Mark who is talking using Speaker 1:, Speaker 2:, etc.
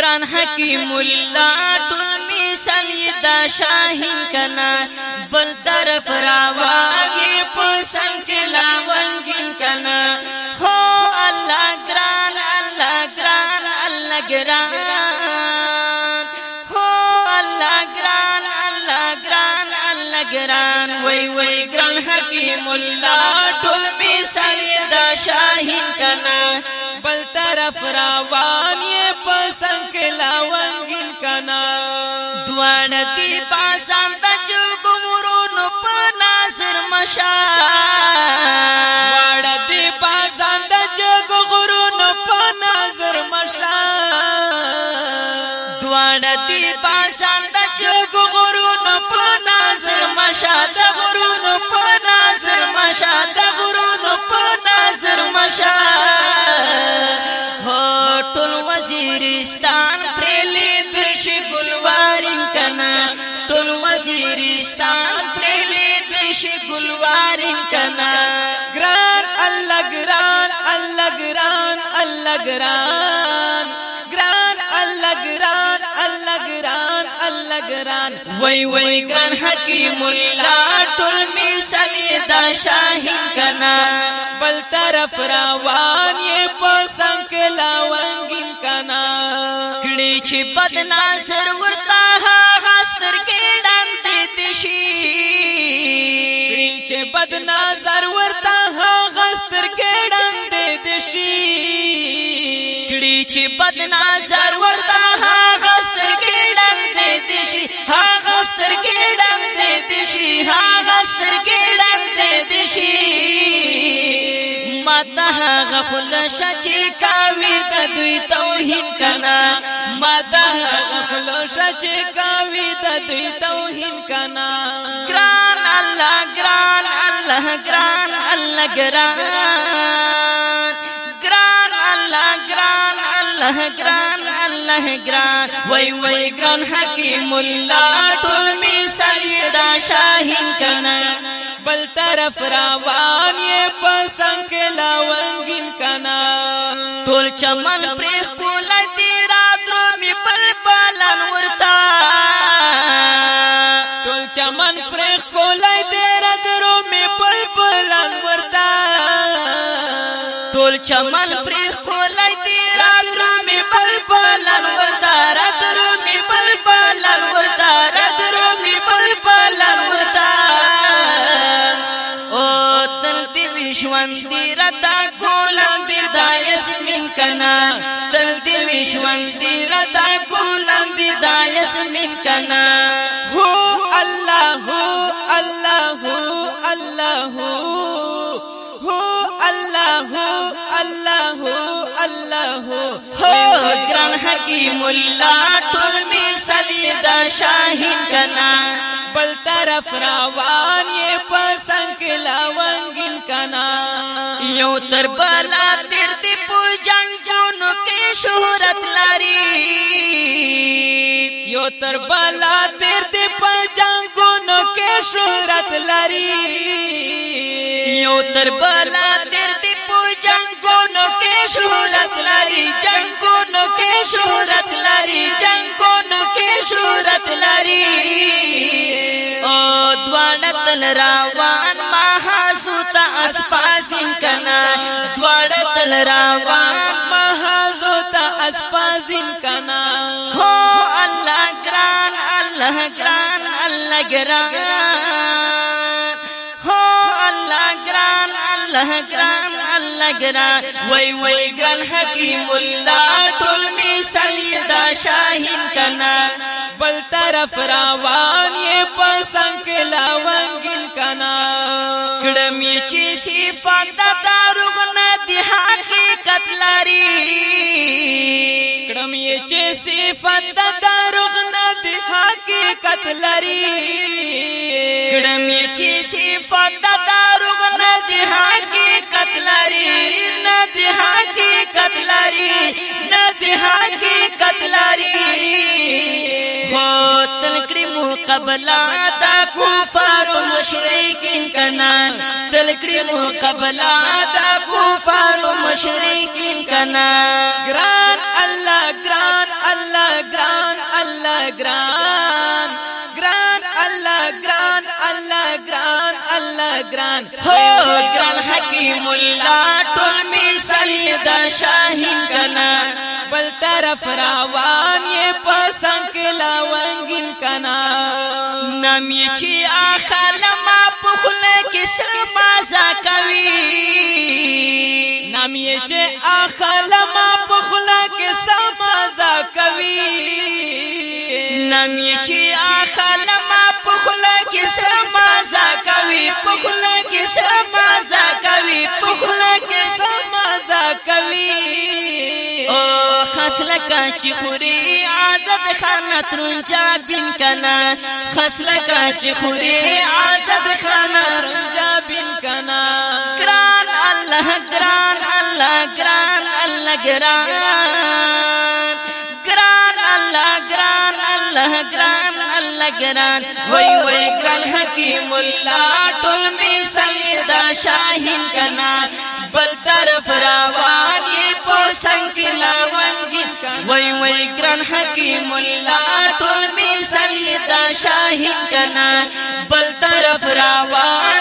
Speaker 1: گران حکیم اللہ ټول مثال دا شاہین کنا بل طرف راواگی پسند لاونگین کنا ہو اللہ گران اللہ گران اللہ گران ہو اللہ گران اللہ گران اللہ گران وی وی گران حکیم اللہ ټول مثال دا شاہین کنا بل طرف روان یہ پسند کے لاونگین کنا دوان دی پاسان دا جب مرون پا ناظر مشان دوان دی پاسان دا جب غرون پا ناظر مشان دوان دی پاسان دا جب غرون پا ناظر مشان دا غرون پا ناظر مشان دا غرون پا ناظر مشان ټول وزیرستان پرلی دش گلوارین کنا ټول وزیرستان پرلی دش گلوارین کنا گران اللہ گران اللہ گران اللہ گران گران اللہ گران اللہ گران اللہ گران وی وی گران حکیم اللہ ټول مثال دا شاہین کنا بل طرف روان یہ پسند کے لاونگین کنا کڑی چی بد ناظر ورتا غاستر کے ڈانتے دشی کڑی چی بد ناظر ورتا غاستر کے ڈانتے دشی کڑی چی بد ناظر ورتا غاستر کے ڈانتے دشی غاستر کے ڈانتے دشی غاستر کے ڈانتے دشی ماتا غفل شچی کاوی دا دوی توہین کنا ماتا غفل شچی کاوی دا دوی توہین کنا گران اللہ گران اللہ گران اللہ گران گران اللہ گران اللہ گران اللہ گران وی وی گران حکیم اللہ ټول مثال دا شاہین کنا بل طرف روان یہ پسند کے لاونگین کنا ټول چمن پریخ کولا تیرا درومی پل پالان ورتا ټول چمن پریخ کولا تیرا درومی پل پالان ورتا ټول چمن پریخ کولا تیرا درومی پل پالان ورتا را درومی پل پالان ورتا را درومی پل پالان ورتا विश्वंदी रता गोलंदी दायस्मिन कना तल्दी विश्वंदी रता गोलंदी दायस्मिन कना हो अल्लाह हो अल्लाह हो अल्लाह हो अल्लाह हो अल्लाह हो अल्लाह हो ग्रान हकीमुल्लाह टोल मिसल दा शाहीन कना बल तरफ रावान ये पसंद के लावंगिन कना यो तर बला तिरती पूजन जोनो के शोहरत लारी यो तर बला तिरती पूजन जोनो के शोहरत लारी यो तर बला तिरती पूजन जोनो के शोहरत लारी जंगोनो के शोहरत लारी जंगोनो के शोहरत लारी द्वाड़तल रावान महासूता अस्पासिन कना द्वाड़तल रावान महासूता अस्पासिन कना हो अल्लाह ग्रान अल्लाह ग्रान अल्लाह ग्रान हो अल्लाह ग्रान अल्लाह ग्रान अल्लाह ग्रान वही वही ग्रान हकीमुल्लाह टोल मिसल दा शाहीन कना बल तरफ रावान ये पसंद के लावंगिन कना कड़म ये चीसी पाता दारुग नदी हकीकत लारी कड़म ये चीसी पाता दारुग नदी हकीकत लारी कड़म ये चीसी पाता दारुग नदी हकीकत लारी नदी हकीकत लारी नदी हकीकत लारी तलकड़ी मुकबला दा कुफार मुशरिकिन कना तलकड़ी मुकबला दा कुफार मुशरिकिन कना ग्रान अल्लाह
Speaker 2: ګران
Speaker 1: هو ګران حکیم الله ټول مثال دا شاهین کنا
Speaker 2: بل طرف روان یې پسنګ لاونګین کنا
Speaker 1: نام یې چې اخلما په خوله کې سر مازه کوي
Speaker 2: نام یې چې اخلما په خوله کې سر مازه کوي
Speaker 1: نام یې چې اخلما په خوله کې سر مازه کوي په خوله کې سر مازه کوي په خوله کې
Speaker 2: سر مازه کوي
Speaker 1: او خاصلکا چې خوري آزاد خانه ترنجا بین کنا خاصلکا چې خوري آزاد خانه
Speaker 2: ترنجا بین کنا
Speaker 1: ګران الله ګران الله ګران الله ګران ګران الله ګران الله ګران الله ګران وای وای ګران حکیم الله ټول مثال دا شاهین کنا بل طرف روان یې پسنګ لاونګین وای وای ګران حکیم الله ټول مثال دا شاهین کنا بل طرف روان